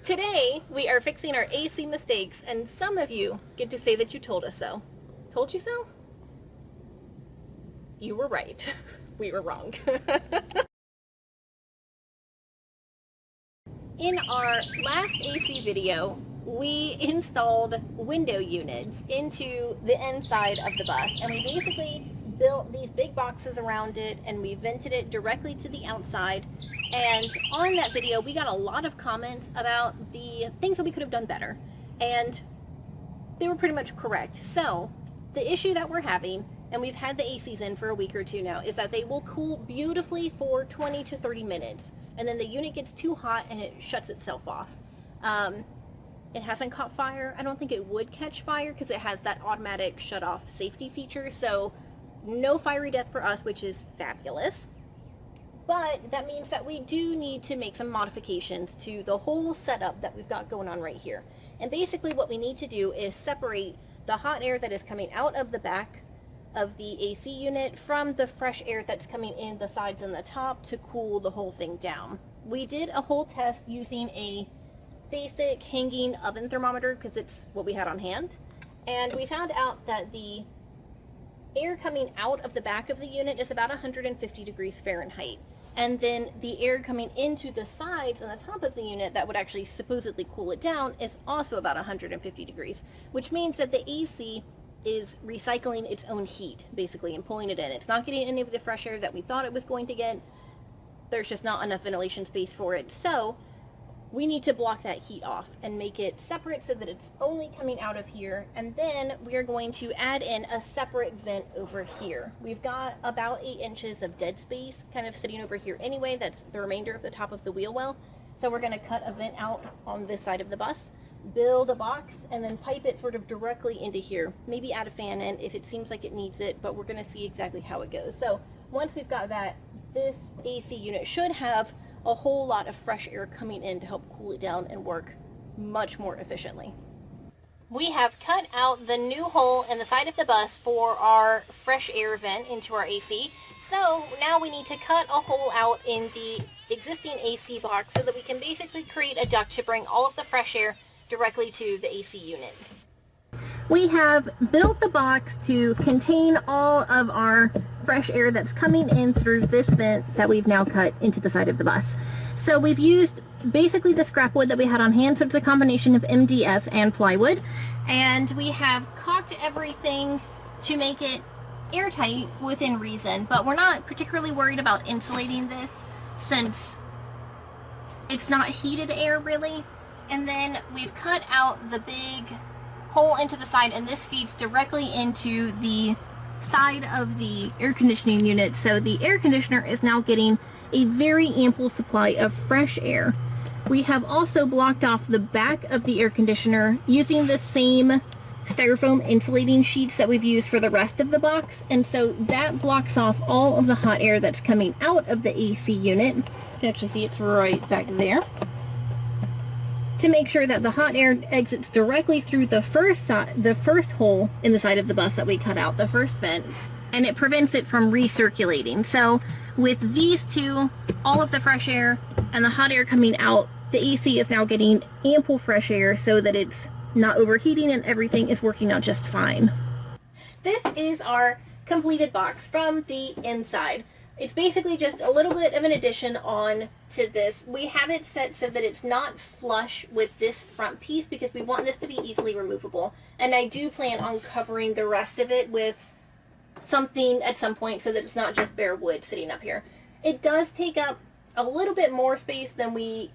Today, we are fixing our AC mistakes, and some of you get to say that you told us so. Told you so? You were right. We were wrong. In our last AC video, we installed window units into the inside of the bus, and we basically built these big boxes around it, and we vented it directly to the outside. And on that video, we got a lot of comments about the things that we could have done better, and they were pretty much correct. So the issue that we're having, and we've had the ACs in for a week or two now, is that they will cool beautifully for 20 to 30 minutes, and then the unit gets too hot and it shuts itself off. It hasn't caught fire. I don't think it would catch fire because it has that automatic shut off safety feature, so no fiery death for us, which is fabulous. But that means that we do need to make some modifications to the whole setup that we've got going on right here. And basically what we need to do is separate the hot air that is coming out of the back of the AC unit from the fresh air that's coming in the sides and the top to cool the whole thing down. We did a whole test using a basic hanging oven thermometer because it's what we had on hand, and we found out that the air coming out of the back of the unit is about 150 degrees Fahrenheit, and then the air coming into the sides and the top of the unit that would actually supposedly cool it down is also about 150 degrees, which means that the AC is recycling its own heat basically and pulling it in. It's not getting any of the fresh air that we thought it was going to get. There's just not enough ventilation space for it, so we need to block that heat off and make it separate so that it's only coming out of here. And then we are going to add in a separate vent over here. We've got about 8 inches of dead space kind of sitting over here anyway. That's the remainder of the top of the wheel well. So we're going to cut a vent out on this side of the bus, build a box, and then pipe it sort of directly into here. Maybe add a fan in if it seems like it needs it, but we're going to see exactly how it goes. So once we've got that, this AC unit should have a whole lot of fresh air coming in to help cool it down and work much more efficiently. We have cut out the new hole in the side of the bus for our fresh air vent into our AC. So now we need to cut a hole out in the existing AC box so that we can basically create a duct to bring all of the fresh air directly to the AC unit. We have built the box to contain all of our fresh air that's coming in through this vent that we've now cut into the side of the bus. So we've used basically the scrap wood that we had on hand, so it's a combination of MDF and plywood, and we have caulked everything to make it airtight within reason, but we're not particularly worried about insulating this since it's not heated air really. And then we've cut out the big hole into the side, and this feeds directly into the side of the air conditioning unit, so the air conditioner is now getting a very ample supply of fresh air. We have also blocked off the back of the air conditioner using the same styrofoam insulating sheets that we've used for the rest of the box, and so that blocks off all of the hot air that's coming out of the AC unit. You can actually see it's right back there, to make sure that the hot air exits directly through the first hole in the side of the bus that we cut out, the first vent, and it prevents it from recirculating. So with these two, all of the fresh air and the hot air coming out, the AC is now getting ample fresh air so that it's not overheating and everything is working out just fine. This is our completed box from the inside. It's basically just a little bit of an addition on to this. We have it set so that it's not flush with this front piece because we want this to be easily removable. And I do plan on covering the rest of it with something at some point so that it's not just bare wood sitting up here. It does take up a little bit more space than we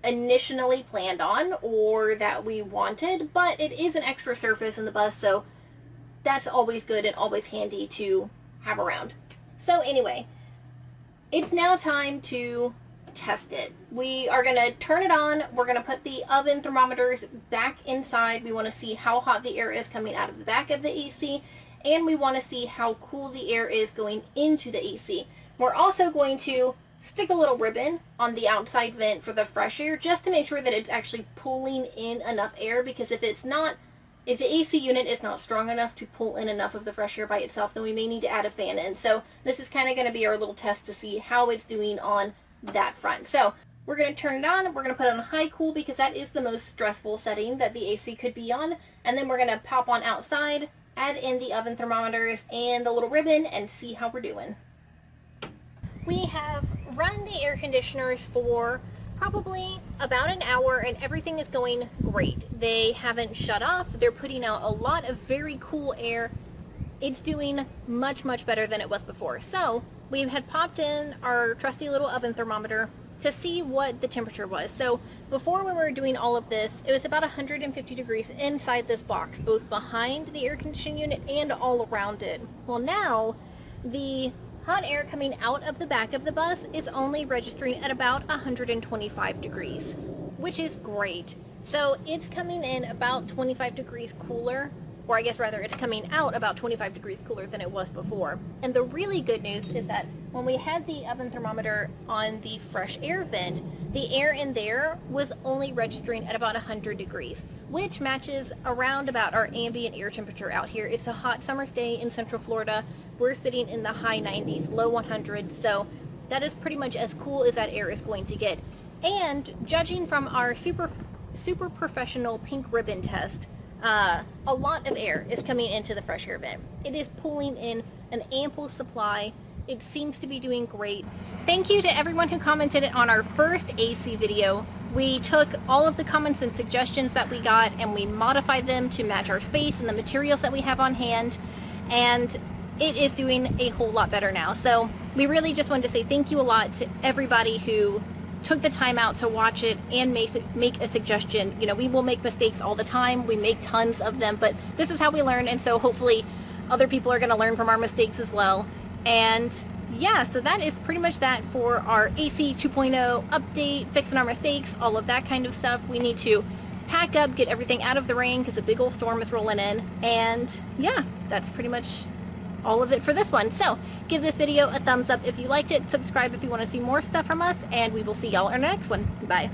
initially planned on or that we wanted, but it is an extra surface in the bus, so that's always good and always handy to have around. So anyway, it's now time to test it. We are going to turn it on. We're going to put the oven thermometers back inside. We want to see how hot the air is coming out of the back of the AC, and we want to see how cool the air is going into the AC. We're also going to stick a little ribbon on the outside vent for the fresh air just to make sure that it's actually pulling in enough air, because if it's not, if the AC unit is not strong enough to pull in enough of the fresh air by itself, then we may need to add a fan in. So this is kind of going to be our little test to see how it's doing on that front. So We're going to turn it on. We're going to put it on high cool because that is the most stressful setting that the AC could be on. And then we're going to pop on outside, add in the oven thermometers and the little ribbon, and see how we're doing. We have run the air conditioners for probably about an hour and everything is going great. They haven't shut off. They're putting out a lot of very cool air. It's doing much, much better than it was before. So we had popped in our trusty little oven thermometer to see what the temperature was. So before when we were doing all of this, it was about 150 degrees inside this box, both behind the air conditioning unit and all around it. Well, now the hot air coming out of the back of the bus is only registering at about 125 degrees, which is great. So it's coming in about 25 degrees cooler, or I guess rather it's coming out about 25 degrees cooler than it was before. And the really good news is that when we had the oven thermometer on the fresh air vent, the air in there was only registering at about 100 degrees, which matches around about our ambient air temperature out here. It's a hot summer's day in Central Florida. We're sitting in the high 90s, low 100s, so that is pretty much as cool as that air is going to get. And judging from our super professional pink ribbon test, a lot of air is coming into the fresh air vent. It is pulling in an ample supply. It seems to be doing great. Thank you to everyone who commented on our first AC video. We took all of the comments and suggestions that we got and we modified them to match our space and the materials that we have on hand, and it is doing a whole lot better now. So we really just wanted to say thank you a lot to everybody who took the time out to watch it and make a suggestion. You know, we will make mistakes all the time. We make tons of them, but this is how we learn, and so hopefully other people are going to learn from our mistakes as well. And yeah, so that is pretty much that for our AC 2.0 update, fixing our mistakes, all of that kind of stuff. We need to pack up, get everything out of the rain because a big old storm is rolling in. And yeah, that's pretty much all of it for this one. So give this video a thumbs up if you liked it, subscribe if you want to see more stuff from us, and we will see y'all in our next one. Bye.